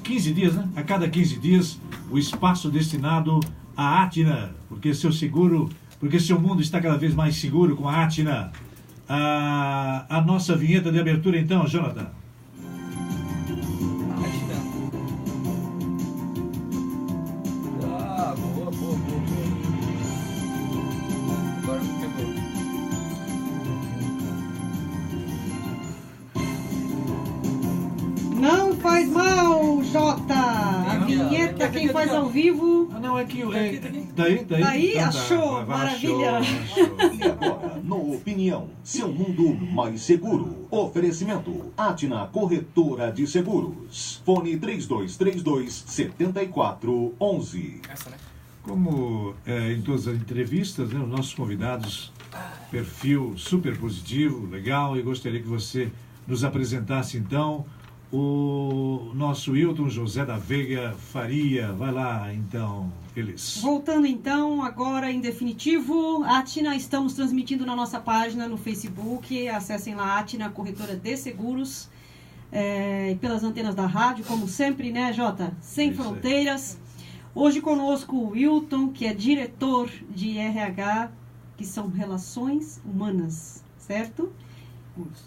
15 dias, né? A cada 15 dias, o espaço destinado à Atina, porque seu mundo está cada vez mais seguro com a Atina. A nossa vinheta de abertura, então, Jonathan. Boa. Agora me pegou. Não faz mal, Jota! A vinheta, quem faz ao vivo... Não, é que... Daí, então, achou, maravilha! Achou. E agora, no Opinião, seu mundo mais seguro. Oferecimento, Atina Corretora de Seguros. Fone 3232-7411. Essa, né? Como em todas as entrevistas, né, os nossos convidados, perfil super positivo, legal, e gostaria que você nos apresentasse, então, o nosso Wilton José da Veiga Faria. Vai lá, então, Elis. Voltando, então, agora em definitivo, Atina, estamos transmitindo na nossa página no Facebook, acessem lá, Atina Corretora de Seguros, pelas antenas da rádio, como sempre, né, Jota? Sem fronteiras. Hoje conosco o Wilton, que é diretor de RH, que são Relações Humanas, certo?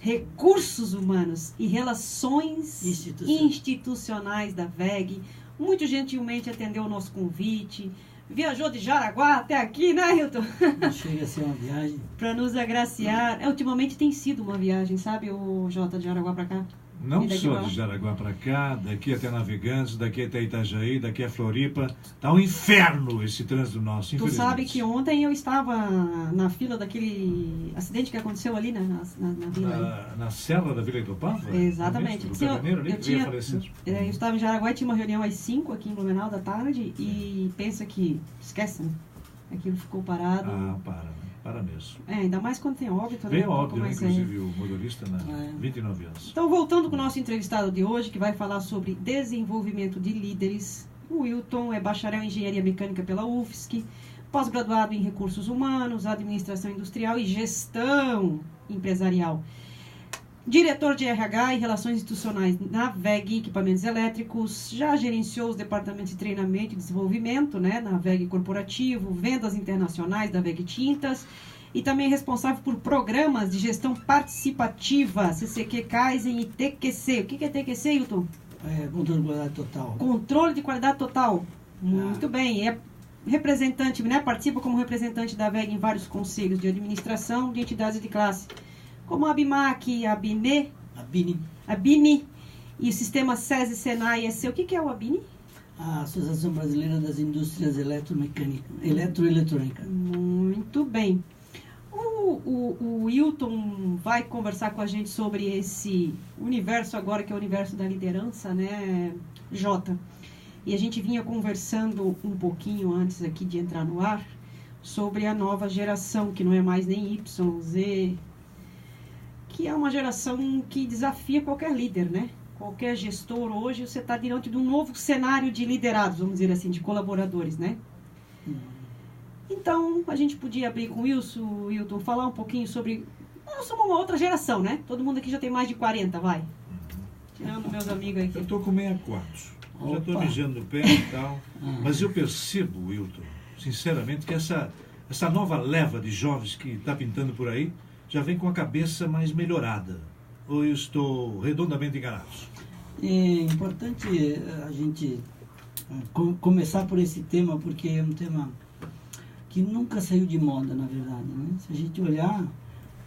Recursos Humanos e Relações Institucionais da VEG. Muito gentilmente atendeu o nosso convite. Viajou de Jaraguá até aqui, né, Hilton? Chega a ser uma viagem. Para nos agraciar. Ultimamente tem sido uma viagem, sabe, o Jota, de Jaraguá para cá? Não só de Jaraguá para cá, daqui até Navegantes, daqui até Itajaí, daqui a Floripa. Tá um inferno esse trânsito nosso, infelizmente. Tu sabe que ontem eu estava na fila daquele acidente que aconteceu ali na vila. Na Serra da Vila Itupava? Exatamente. Do caminhoneiro ali, que veio falecer. Eu estava em Jaraguá e tinha uma reunião às 5 aqui em Blumenau da tarde e pensa que, esquece, né? Aquilo ficou parado. Para mesmo. Ainda mais quando tem óbito, né? Bem óbito, né? Inclusive o motorista, 29 anos. Então, voltando com o nosso entrevistado de hoje, que vai falar sobre desenvolvimento de líderes. O Wilton é bacharel em Engenharia Mecânica pela UFSC, pós-graduado em Recursos Humanos, Administração Industrial e Gestão Empresarial. Diretor de RH e Relações Institucionais na VEG Equipamentos Elétricos, já gerenciou os departamentos de treinamento e desenvolvimento, né, na VEG Corporativo, vendas internacionais da VEG Tintas, e também é responsável por programas de gestão participativa, CCQ, Kaizen e TQC. O que é TQC, Hilton? Controle de qualidade total. Controle de qualidade total. Muito bem. É representante, né, participa como representante da VEG em vários conselhos de administração de entidades de classe, como a ABMAC, a ABINE, e o sistema SESI, SENAI, EC. O que é o ABINE? A Associação Brasileira das Indústrias Eletroeletrônicas. Muito bem. O Wilton vai conversar com a gente sobre esse universo agora, que é o universo da liderança, né, Jota? E a gente vinha conversando um pouquinho antes aqui de entrar no ar sobre a nova geração, que não é mais nem Y, Z, que é uma geração que desafia qualquer líder, né? Qualquer gestor hoje, você está diante de um novo cenário de liderados, vamos dizer assim, de colaboradores, né? Então, a gente podia abrir com o Wilton, falar um pouquinho sobre... Nós somos uma outra geração, né? Todo mundo aqui já tem mais de 40, vai. Tirando meus amigos aqui. Eu estou com 64. Já estou mijando no pé e tal. Mas eu percebo, Wilton, sinceramente, que essa nova leva de jovens que está pintando por aí já vem com a cabeça mais melhorada. Ou eu estou redondamente enganado? É importante a gente começar por esse tema, porque é um tema que nunca saiu de moda, na verdade, né? Se a gente olhar,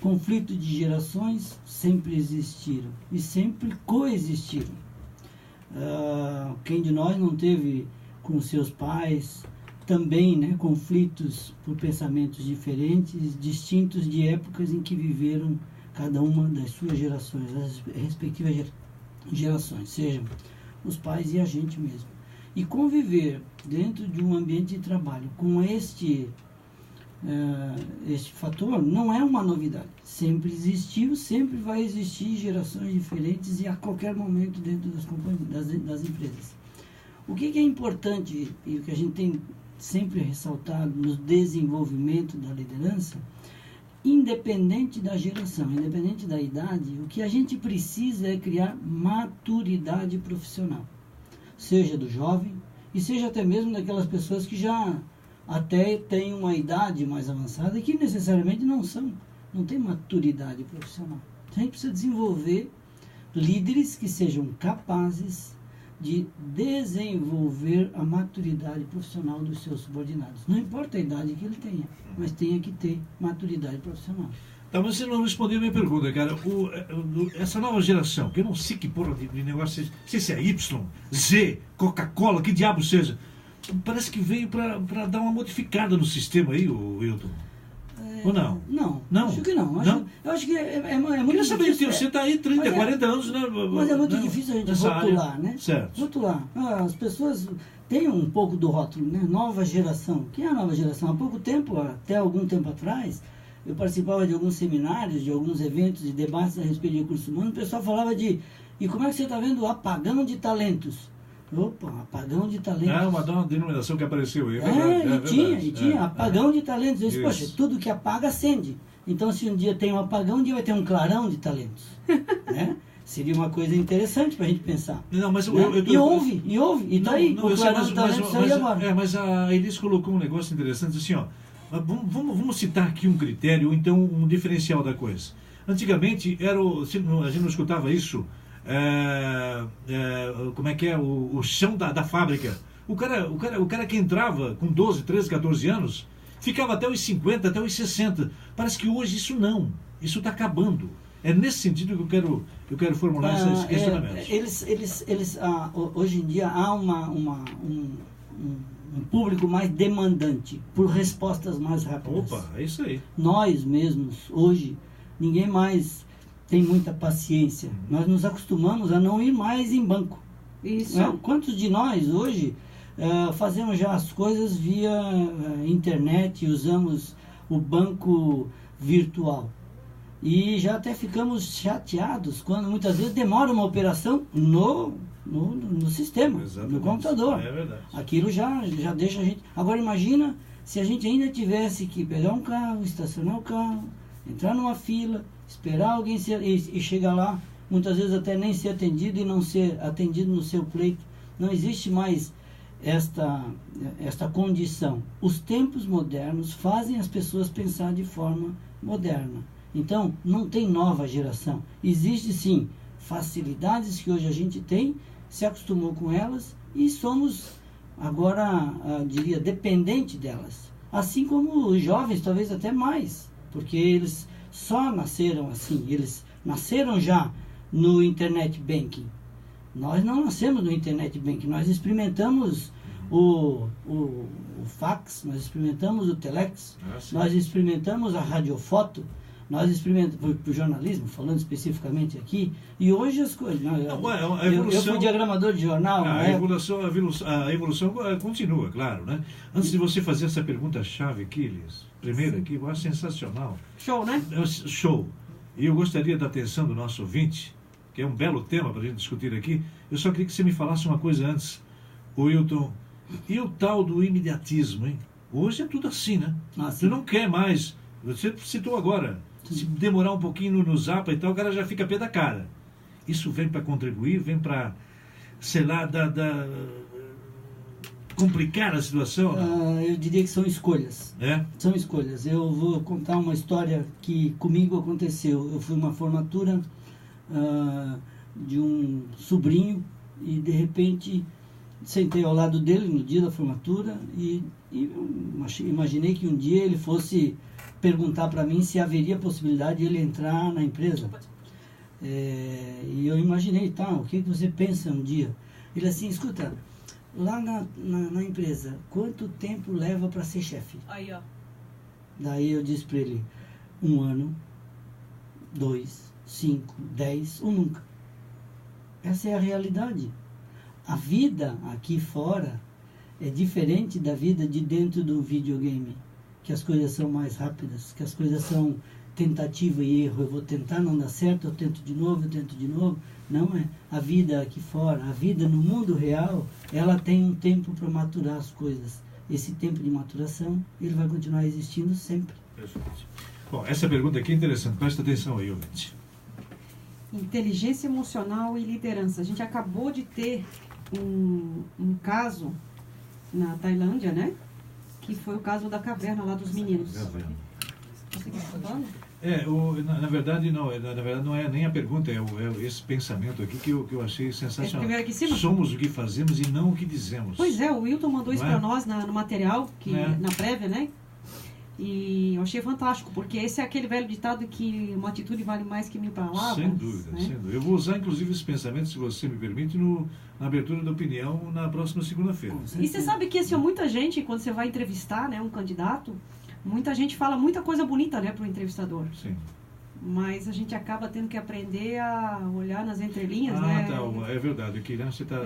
conflito de gerações sempre existiram e sempre coexistiram. Quem de nós não teve com seus pais também, né, conflitos por pensamentos diferentes, distintos de épocas em que viveram cada uma das suas gerações, as respectivas gerações, sejam os pais e a gente mesmo. E conviver dentro de um ambiente de trabalho com este fator não é uma novidade. Sempre existiu, sempre vai existir gerações diferentes e a qualquer momento dentro das empresas. O que é importante e o que a gente tem sempre ressaltado no desenvolvimento da liderança independente da geração, independente da idade, o que a gente precisa é criar maturidade profissional. Seja do jovem, e seja até mesmo daquelas pessoas que já até têm uma idade mais avançada e que necessariamente não têm maturidade profissional. A gente precisa desenvolver líderes que sejam capazes de desenvolver a maturidade profissional dos seus subordinados. Não importa a idade que ele tenha, mas tenha que ter maturidade profissional. Tá, mas você não respondeu a minha pergunta, cara. Essa nova geração, que eu não sei que porra de negócio, se é Y, Z, Coca-Cola, que diabo seja, parece que veio para dar uma modificada no sistema aí, o Wilton. Ou não? Não, acho que não. Eu acho que é muito queria saber, difícil. você está aí 30, 40 anos, né? Mas é muito difícil a gente rotular, área, né? Certo. Rotular. As pessoas têm um pouco do rótulo, né? Nova geração. Quem é a nova geração? Há pouco tempo, até algum tempo atrás, eu participava de alguns seminários, de alguns eventos e debates a respeito de recursos humanos. O pessoal falava de, e como é que você está vendo o apagão de talentos? Opa, apagão de talentos. É uma denominação que apareceu aí. Tinha apagão de talentos. Eu disse, poxa, tudo que apaga acende. Então, se um dia tem um apagão, um dia vai ter um clarão de talentos. Né? Seria uma coisa interessante para a gente pensar. Não, mas né? E houve. E tá aí, o clarão de talentos saiu agora. Mas a Elis colocou um negócio interessante, assim, ó. Vamos citar aqui um critério, ou então um diferencial da coisa. Antigamente, a gente não escutava isso... como é que é o chão da fábrica. O cara que entrava com 12, 13, 14 anos ficava até os 50, até os 60. Parece que hoje isso está acabando. É nesse sentido que eu quero formular esses questionamentos. Hoje em dia há um público mais demandante por respostas mais rápidas. Opa, é isso aí. Nós mesmos, hoje, ninguém mais tem muita paciência. Nós nos acostumamos a não ir mais em banco. Isso. Né? Quantos de nós hoje fazemos já as coisas via internet, usamos o banco virtual? E já até ficamos chateados quando muitas vezes demora uma operação no sistema, exatamente, no computador. É verdade. Aquilo já deixa a gente... Agora imagina se a gente ainda tivesse que pegar um carro, estacionar o carro, entrar numa fila, esperar alguém e chegar lá, muitas vezes até nem ser atendido e não ser atendido no seu pleito. Não existe mais esta condição. Os tempos modernos fazem as pessoas pensar de forma moderna. Então, não tem nova geração. Existe sim facilidades que hoje a gente tem, se acostumou com elas e somos agora, diria, dependente delas. Assim como os jovens, talvez até mais, porque eles só nasceram assim, eles nasceram já no internet banking. Nós não nascemos no internet banking, nós experimentamos o fax, nós experimentamos o telex, nós experimentamos a radiofoto, nós experimentamos o jornalismo, falando especificamente aqui, e hoje as coisas... Eu fui diagramador de jornal. A evolução continua, claro, né? Antes de você fazer essa pergunta-chave aqui, Liz, primeiro aqui, eu acho sensacional. Show, né? Show. E eu gostaria da atenção do nosso ouvinte, que é um belo tema para a gente discutir aqui. Eu só queria que você me falasse uma coisa antes, Wilton. E o tal do imediatismo, hein? Hoje é tudo assim, né? Você não quer mais. Você citou agora. Se demorar um pouquinho no zap e tal, o cara já fica pé da cara. Isso vem para contribuir, vem para, sei lá, complicar a situação? Eu diria que são escolhas. É? São escolhas. Eu vou contar uma história que comigo aconteceu. Eu fui uma formatura de um sobrinho e, de repente, sentei ao lado dele no dia da formatura e imaginei que um dia ele fosse perguntar para mim se haveria possibilidade de ele entrar na empresa. E eu imaginei, o que você pensa um dia? Ele assim, escuta, lá na empresa, quanto tempo leva para ser chefe? Aí, ó. Daí eu disse para ele, 1 ano, 2, 5, 10 ou nunca. Essa é a realidade. A vida aqui fora é diferente da vida de dentro do videogame, que as coisas são mais rápidas, que as coisas são tentativa e erro. Eu vou tentar, não dá certo, eu tento de novo. Não é. A vida aqui fora, a vida no mundo real, ela tem um tempo para maturar as coisas. Esse tempo de maturação, ele vai continuar existindo sempre. Perfeito. Bom, essa pergunta aqui é interessante. Presta atenção aí, ouvinte. Inteligência emocional e liderança. A gente acabou de ter um caso na Tailândia, né? Que foi o caso da caverna lá dos meninos. Você que está falando? Na verdade não é nem a pergunta, é esse pensamento aqui que eu achei sensacional. Primeiro aqui em cima? Somos o que fazemos e não o que dizemos. Pois é, o Wilton mandou isso para nós no material, na prévia, né? E eu achei fantástico, porque esse é aquele velho ditado que uma atitude vale mais que 1000 palavras. Sem dúvida, né? sem dúvida. Eu vou usar inclusive esse pensamento, se você me permite, na abertura da opinião na próxima segunda-feira. E você sabe que muita gente, quando você vai entrevistar, né, um candidato, muita gente fala muita coisa bonita, né, para o entrevistador. Sim. Mas a gente acaba tendo que aprender a olhar nas entrelinhas, né? Tá, é verdade. Aqui, né, você está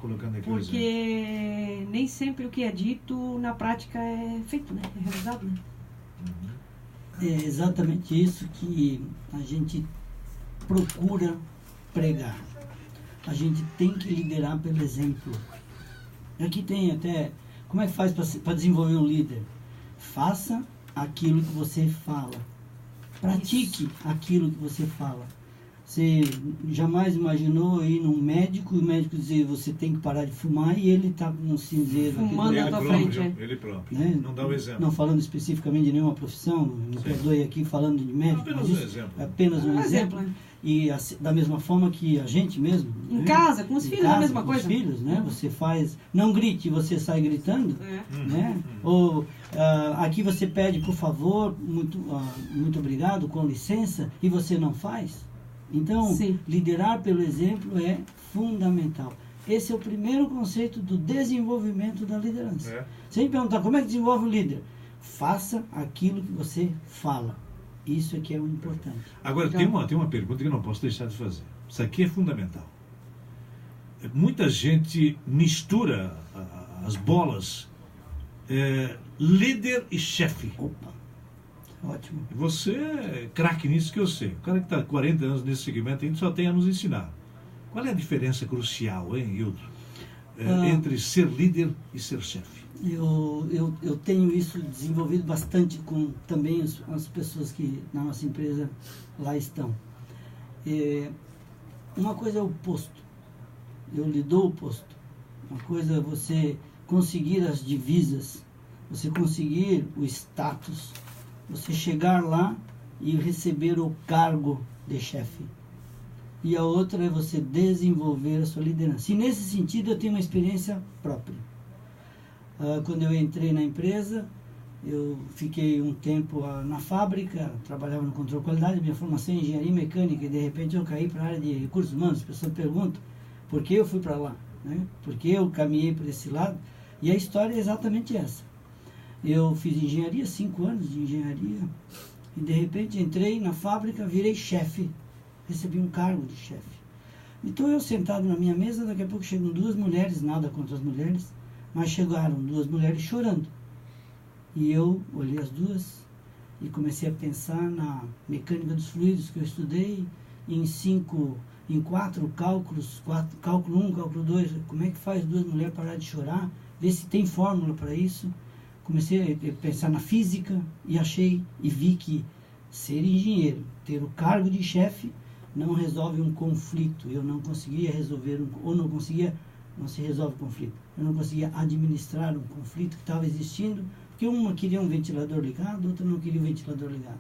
colocando aqui porque nem sempre o que é dito na prática é feito, né? É realizado, né? É exatamente isso que a gente procura pregar. A gente tem que liderar pelo exemplo. Aqui tem até... Como é que faz para desenvolver um líder? Faça aquilo que você fala. Pratique aquilo que você fala. Você jamais imaginou ir num médico e o médico dizer você tem que parar de fumar e ele está com um cinzeiro fumando aqui na tua frente. Ele próprio. Né? Não dá o exemplo. Não falando especificamente de nenhuma profissão, me perdoe aqui falando de médico. Apenas um exemplo. Apenas um exemplo. Né? E da mesma forma que a gente mesmo... Em né? casa, com os filhos, a mesma coisa. Com os filhos, né? Você faz... Não grite, você sai gritando. Né? Ou aqui você pede, por favor, muito obrigado, com licença, e você não faz. Então, Sim. liderar pelo exemplo é fundamental. Esse é o primeiro conceito do desenvolvimento da liderança. Se a gente perguntar como é que desenvolve o líder, faça aquilo que você fala. Isso é que é o importante. Agora, tem uma pergunta que eu não posso deixar de fazer. Isso aqui é fundamental. Muita gente mistura as bolas líder e chefe. Opa, ótimo. Você é craque nisso que eu sei. O cara que está há 40 anos nesse segmento ainda só tem a nos ensinar. Qual é a diferença crucial, hein, Hilton? Entre ser líder e ser chefe? Eu tenho isso desenvolvido bastante com também as pessoas que na nossa empresa lá estão. Uma coisa é o posto. Eu lhe dou o posto. Uma coisa é você conseguir as divisas, você conseguir o status, você chegar lá e receber o cargo de chefe. E a outra é você desenvolver a sua liderança. E nesse sentido eu tenho uma experiência própria. Quando eu entrei na empresa, eu fiquei um tempo na fábrica, trabalhava no controle de qualidade, minha formação em engenharia mecânica, e de repente eu caí para a área de recursos humanos. As pessoas perguntam por que eu fui para lá, né? Por que eu caminhei para esse lado. E a história é exatamente essa. Eu fiz engenharia, 5 anos de engenharia, e de repente entrei na fábrica, virei chefe, recebi um cargo de chefe. Então eu sentado na minha mesa, daqui a pouco chegam 2 mulheres, nada contra as mulheres, mas chegaram 2 mulheres chorando. E eu olhei as 2 e comecei a pensar na mecânica dos fluidos que eu estudei, em 4 cálculos, cálculo 1, cálculo 2, como é que faz 2 mulheres parar de chorar, ver se tem fórmula para isso. Comecei a pensar na física e vi que ser engenheiro, ter o cargo de chefe, não resolve um conflito. Eu não conseguia resolver, não se resolve conflito. Eu não conseguia administrar um conflito que estava existindo, porque uma queria um ventilador ligado, outra não queria um ventilador ligado.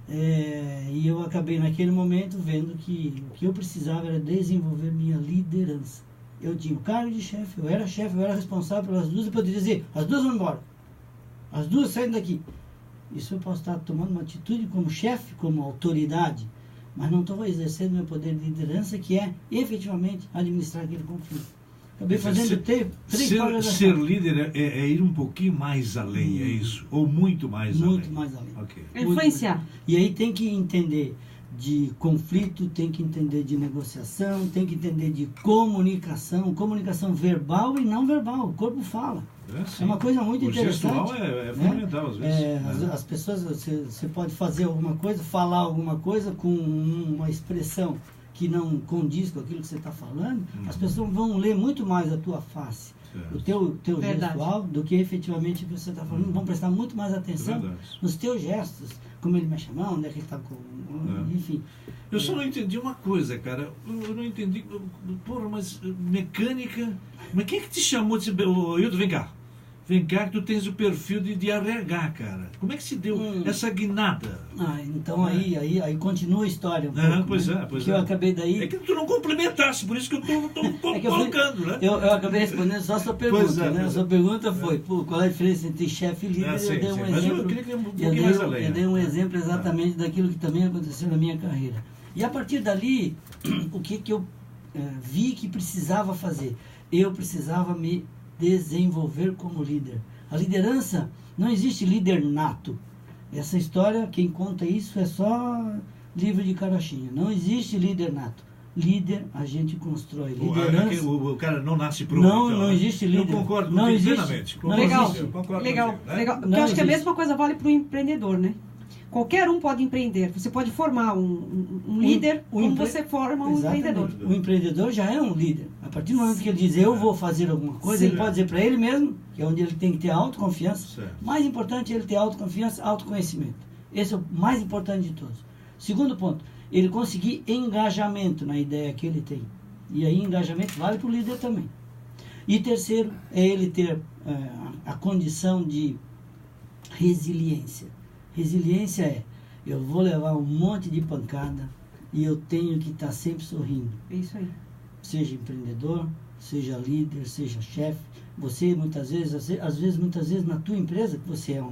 E eu acabei naquele momento vendo que o que eu precisava era desenvolver minha liderança. Eu tinha o cargo de chefe, eu era responsável pelas 2, eu poderia dizer, as 2 vão embora, as 2 saem daqui. Isso eu posso estar tomando uma atitude como chefe, como autoridade, mas não estou exercendo meu poder de liderança, que é efetivamente administrar aquele conflito. Acabei fazendo 3 páginas. Ser líder é ir um pouquinho mais além, é isso? Ou muito mais além? Muito mais além. Okay. Influenciar. E aí tem que entender de conflito, tem que entender de negociação, tem que entender de comunicação verbal e não verbal. O corpo fala. É uma coisa muito interessante. O gestual é fundamental, às vezes. As pessoas, você pode fazer alguma coisa, falar alguma coisa com uma expressão que não condiz com aquilo que você está falando, as pessoas vão ler muito mais a tua face. o teu Verdade. gestual do que efetivamente você está falando. Vão prestar muito mais atenção Verdade. nos teus gestos, como ele mexe a mão, onde é que ele está com... Enfim. Eu só não entendi uma coisa, cara. Eu não entendi. Porra, mas mecânica. Mas quem é que te chamou de. Ô, Hilton, vem cá. Vem cá que tu tens o perfil de RH, cara. Como é que se deu essa guinada? Então aí continua a história. Pois é. Que eu acabei daí. É que tu não complementasse, por isso que eu tô É que eu colocando, né? Eu acabei respondendo só a sua pergunta, Pois é, né? A sua pergunta foi, qual é a diferença entre chefe e líder? Sim, eu dei um sim. Mas exemplo. eu queria que um pouquinho mais além. Eu dei um exemplo exatamente daquilo que também aconteceu na minha carreira. E a partir dali, o que eu vi que precisava fazer? Eu precisava me desenvolver como líder. A liderança, não existe líder nato. Essa história, quem conta isso é só livro de carochinha. Não existe líder nato. Líder, a gente constrói. Liderança... O cara não nasce pronto. Não existe líder. Eu concordo não contigo existe. plenamente. Legal, Eu concordo legal, contigo, né? legal. Porque Não eu acho que a existe. mesma coisa vale para o empreendedor, né? Qualquer um pode empreender. Você pode formar um líder como você forma um Exatamente. empreendedor. O empreendedor já é um líder. A partir do momento que ele diz, eu vou fazer alguma coisa, Sim. ele pode dizer para ele mesmo, que é onde ele tem que ter autoconfiança. Certo. Mais importante é ele ter autoconfiança, autoconhecimento. Esse é o mais importante de todos. Segundo ponto, ele conseguir engajamento na ideia que ele tem. E aí engajamento vale para o líder também. E terceiro, é ele ter a condição de resiliência. Resiliência é, eu vou levar um monte de pancada e eu tenho que estar sempre sorrindo. É isso aí. Seja empreendedor, seja líder, seja chefe. Você muitas vezes na tua empresa, que você é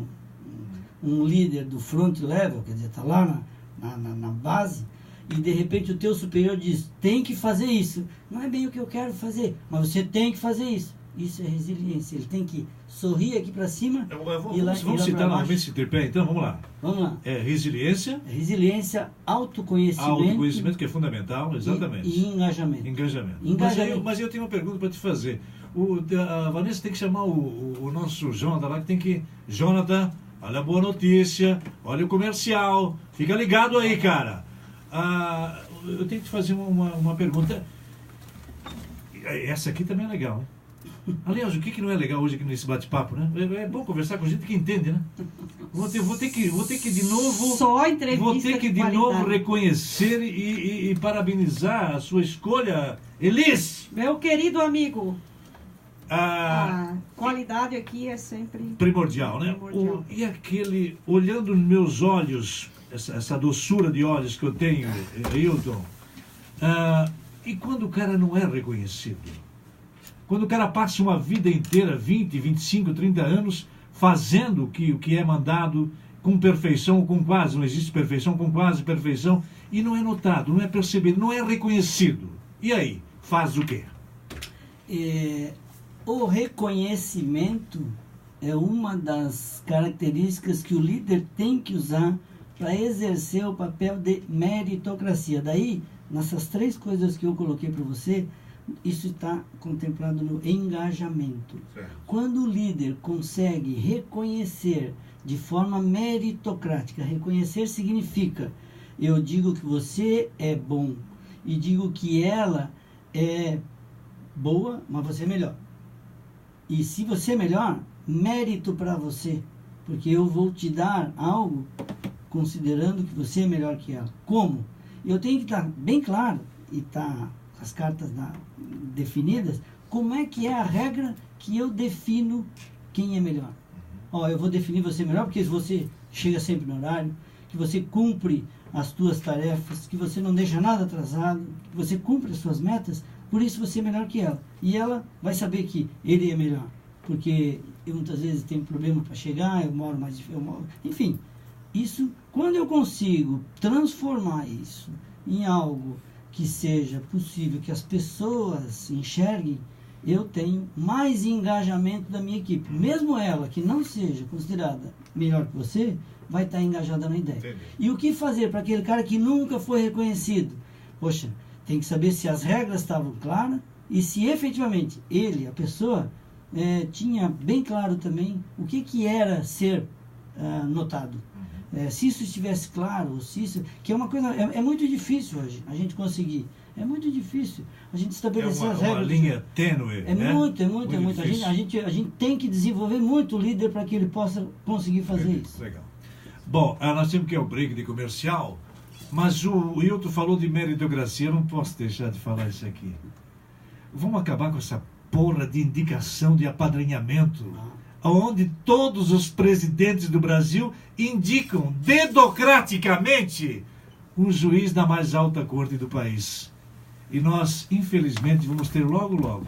um líder do front level, quer dizer, está lá na base, e de repente o teu superior diz, tem que fazer isso. Não é bem o que eu quero fazer, mas você tem que fazer isso. Isso é resiliência. Ele tem que sorrir aqui para cima. Vamos citar novamente esse tripé, então, vamos lá. Vamos lá. É resiliência. Resiliência, autoconhecimento. Autoconhecimento, que é fundamental, exatamente. E engajamento. Engajamento. Mas eu tenho uma pergunta para te fazer. A Vanessa tem que chamar o nosso Jonathan lá, que tem que... Jonathan, olha a boa notícia, olha o comercial, fica ligado aí, cara. Eu tenho que te fazer uma pergunta. Essa aqui também é legal, hein? Aliás, o que não é legal hoje aqui nesse bate-papo, né? É bom conversar com gente que entende, né? Vou ter que de novo... Só entrevista Vou ter que de novo reconhecer e parabenizar a sua escolha, Elis! Meu querido amigo, A a qualidade aqui é sempre primordial, né? primordial. E aquele, olhando nos meus olhos, essa doçura de olhos que eu tenho, Hilton, e quando o cara não é reconhecido? Quando o cara passa uma vida inteira, 20, 25, 30 anos, fazendo o que é mandado com perfeição ou com quase, não existe perfeição, com quase perfeição, e não é notado, não é percebido, não é reconhecido. E aí, faz o quê? O reconhecimento é uma das características que o líder tem que usar para exercer o papel de meritocracia. Daí, nessas três coisas que eu coloquei para você, isso está contemplado no engajamento. Certo. Quando o líder consegue reconhecer de forma meritocrática, reconhecer significa, eu digo que você é bom e digo que ela é boa, mas você é melhor. E se você é melhor, mérito para você, porque eu vou te dar algo considerando que você é melhor que ela. Como? Eu tenho que estar bem claro e estar as cartas definidas, como é que é a regra que eu defino quem é melhor. Eu vou definir você melhor porque você chega sempre no horário, que você cumpre as tuas tarefas, que você não deixa nada atrasado, que você cumpre as suas metas, por isso você é melhor que ela. E ela vai saber que ele é melhor, porque eu muitas vezes tenho problema para chegar, eu moro mais... Enfim, isso, quando eu consigo transformar isso em algo que seja possível que as pessoas enxerguem, eu tenho mais engajamento da minha equipe. Mesmo ela, que não seja considerada melhor que você, vai estar engajada na ideia. Entendi. E o que fazer para aquele cara que nunca foi reconhecido? Poxa, tem que saber se as regras estavam claras e se efetivamente ele, a pessoa, tinha bem claro também o que era ser notado. Se isso estivesse claro, se isso, que é uma coisa, é muito difícil hoje a gente conseguir É muito difícil a gente estabelecer as uma regras. linha tênue, É né? muito. A gente tem que desenvolver muito o líder para que ele possa conseguir fazer isso. Legal. Bom, nós temos que ir ao break de comercial, mas o Hilton falou de meritocracia, eu não posso deixar de falar isso aqui. Vamos acabar com essa porra de indicação de apadrinhamento, onde todos os presidentes do Brasil indicam dedocraticamente um juiz da mais alta corte do país. E nós, infelizmente, vamos ter logo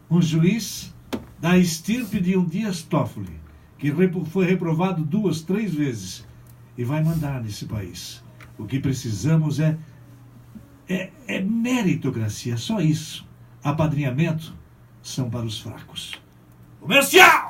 um juiz da estirpe de um Dias Toffoli, que foi reprovado 2, 3 vezes e vai mandar nesse país. O que precisamos é meritocracia, só isso. Apadrinhamento são para os fracos. Comercial!